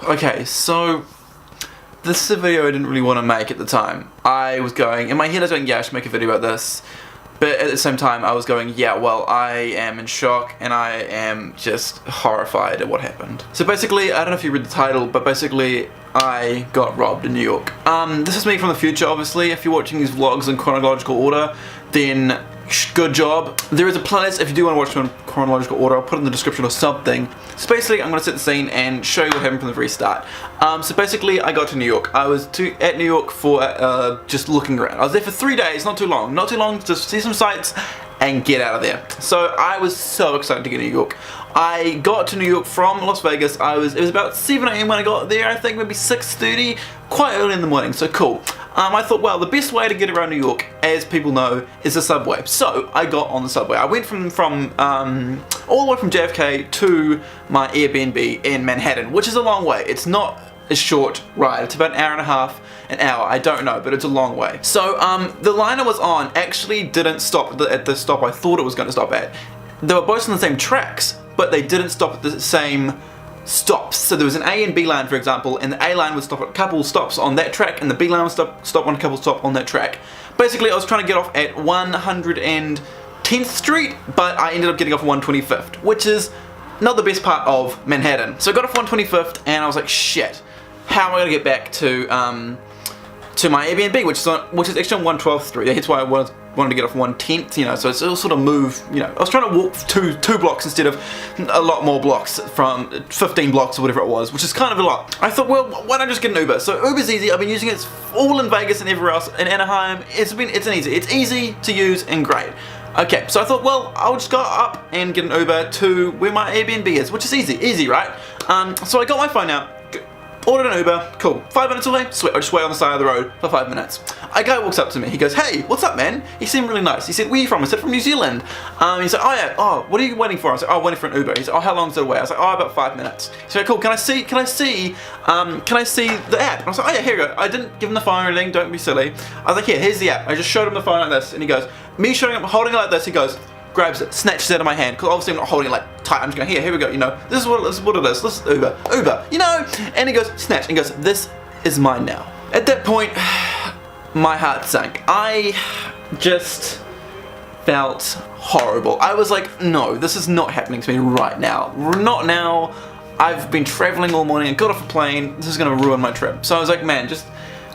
Okay, so this is a video I didn't really want to make at the time. I was going, in my head I was going, yeah, I should make a video about this. But at the same time I was going, yeah, well, I am in shock and I am just horrified at what happened. So basically, I don't know if you read the title, but basically I got robbed in New York. This is me from the future, obviously. If you're watching these vlogs in chronological order, then good job. There is a playlist if you do want to watch them in chronological order. I'll put it in the description or something. So basically, I'm going to set the scene and show you what happened from the very start. So basically, I got to New York. I was at New York for just looking around. I was there for 3 days, not too long. Not too long, just see some sights and get out of there. So I was so excited to get to New York. I got to New York from Las Vegas. It was about 7 AM when I got there. I think maybe 6:30, quite early in the morning, so cool. I thought, well, the best way to get around New York, as people know, is the subway. So I got on the subway. I went from all the way from JFK to my Airbnb in Manhattan, which is a long way. It's not a short ride. It's about an hour and a half, an hour. I don't know, but it's a long way. So the line I was on actually didn't stop at the stop I thought it was going to stop at. They were both on the same tracks, but they didn't stop at the same stops. So there was an A and B line, for example, and the A line would stop at a couple stops on that track, and the B line would stop on a couple stops on that track. Basically, I was trying to get off at 110th Street, but I ended up getting off 125th, which is not the best part of Manhattan. So I got off 125th, and I was like, shit, how am I going to get back to my Airbnb, which is actually on 112th Street. That's why I wanted to get off 110th, you know, so it's all sort of move, you know. I was trying to walk two blocks instead of a lot more blocks, from 15 blocks or whatever it was, which is kind of a lot. I thought, well, why don't I just get an Uber? So Uber's easy. I've been using it all in Vegas and everywhere else. In Anaheim, it's easy to use and great. Okay, so I thought, well, I'll just go up and get an Uber to where my Airbnb is, which is easy, right? So I got my phone out, ordered an Uber, cool. 5 minutes away, sweet, I just wait on the side of the road for 5 minutes. A guy walks up to me, he goes, hey, what's up, man? He seemed really nice. He said, where are you from? I said, from New Zealand. He said, oh yeah, what are you waiting for? I said, oh, waiting for an Uber. He said, oh, how long is it away? I was like, oh, about 5 minutes. He said, cool, can I see the app? And I was like, oh yeah, here you go. I didn't give him the phone or anything, don't be silly. I was like, here's the app. I just showed him the phone like this, and he goes, me showing him, holding it like this, he goes, grabs it, snatches it out of my hand, because obviously I'm not holding it like tight, I'm just going, here we go, you know, this is what it is, this is Uber, you know, and he goes, snatch, and he goes, this is mine now. At that point, my heart sank. I just felt horrible. I was like, no, this is not happening to me right now, not now. I've been traveling all morning, I got off a plane, this is going to ruin my trip. So I was like, man, just,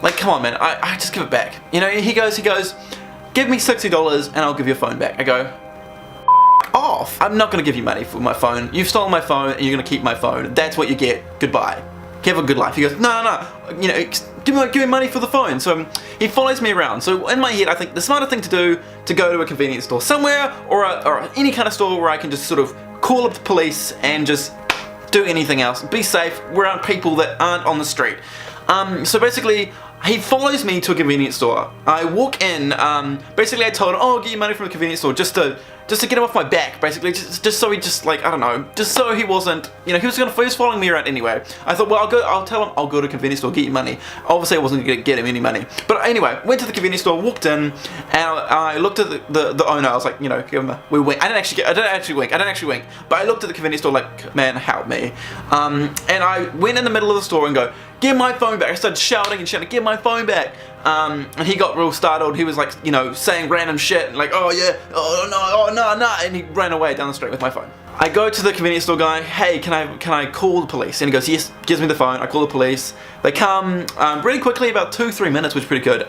like, come on, man, I just give it back. You know, he goes, give me $60 and I'll give you a phone back. I go, off. I'm not going to give you money for my phone. You've stolen my phone and you're going to keep my phone. That's what you get. Goodbye. Have a good life. He goes, no. You know, give me money for the phone. So he follows me around. So in my head, I think the smarter thing to do to go to a convenience store somewhere or any kind of store where I can just sort of call up the police and just do anything else. Be safe. We're around people that aren't on the street. So basically, he follows me to a convenience store. I walk in, basically I told him, oh, I'll get you money from the convenience store just to get him off my back, basically, just so he just, like, I don't know, just so he wasn't, you know, he was following me around anyway. I thought, well, I'll tell him I'll go to a convenience store, get you money. Obviously I wasn't going to get him any money. But anyway, went to the convenience store, walked in, and I looked at the owner. I was like, you know, give him a wink. I didn't actually wink, but I looked at the convenience store like, man, help me. And I went in the middle of the store and go, give my phone back. I started shouting, give my phone back. And he got real startled. He was like, you know, saying random shit, like, oh yeah, oh no, and he ran away down the street with my phone. I go to the convenience store guy, hey, can I call the police? And he goes, yes, gives me the phone. I call the police. They come really quickly, about 2-3 minutes, which is pretty good.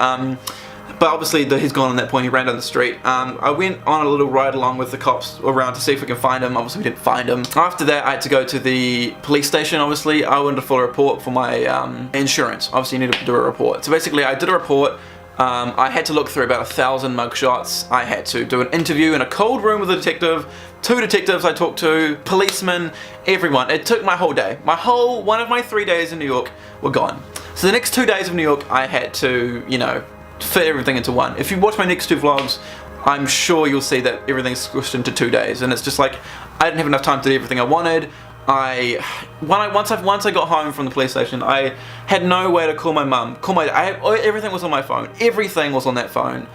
But obviously he's gone at that point. He ran down the street. I went on a little ride along with the cops around to see if we can find him. Obviously we didn't find him. After that I had to go to the police station. Obviously I wanted to fill a report for my insurance. Obviously you need to do a report. So basically I did a report. I had to look through about 1,000 mugshots. I had to do an interview in a cold room with a detective. 2 detectives I talked to, policemen, everyone. It took my whole day. One of my 3 days in New York were gone. So the next 2 days of New York I had to, you know, fit everything into one. If you watch my next 2 vlogs, I'm sure you'll see that everything's squished into 2 days, and it's just like I didn't have enough time to do everything I wanted. Once I got home from the police station, I had no way to call my mum. Everything was on my phone. Everything was on that phone.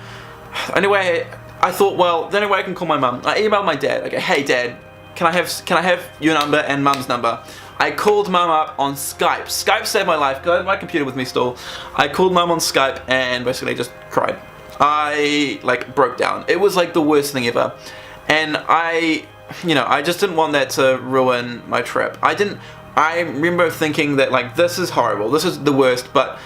Anyway, I thought, well, the only way I can call my mum. I emailed my dad. Okay, hey dad, can I have your number and mum's number? I called mum up on Skype. Skype saved my life. Got my computer with me still. I called mum on Skype and basically just cried. I like broke down. It was like the worst thing ever. And I just didn't want that to ruin my trip. I remember thinking that like, this is horrible. This is the worst. But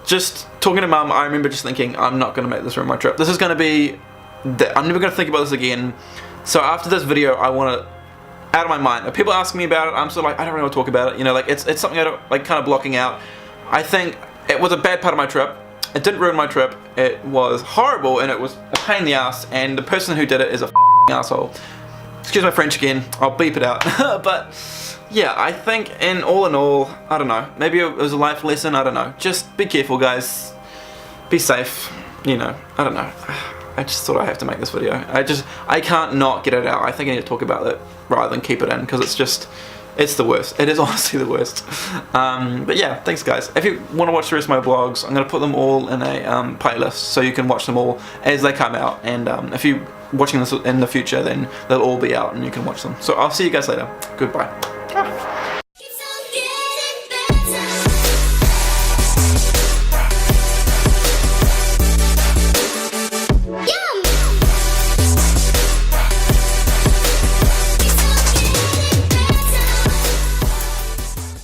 just talking to mum, I remember just thinking, I'm not going to make this ruin my trip. This is going to be, I'm never going to think about this again. So after this video, I want to, out of my mind. If people ask me about it, I'm sort of like, I don't really want to talk about it. You know, like it's something I don't, like, kind of blocking out. I think it was a bad part of my trip. It didn't ruin my trip. It was horrible and it was a pain in the ass. And the person who did it is a asshole. Excuse my French again. I'll beep it out. But yeah, I think in all, I don't know. Maybe it was a life lesson. I don't know. Just be careful, guys. Be safe. You know, I don't know. I just thought I have to make this video. I can't not get it out. I think I need to talk about it rather than keep it in, because it's the worst. It is honestly the worst. But yeah, thanks guys. If you want to watch the rest of my vlogs, I'm going to put them all in a playlist so you can watch them all as they come out. And if you're watching this in the future, then they'll all be out and you can watch them. So I'll see you guys later. Goodbye.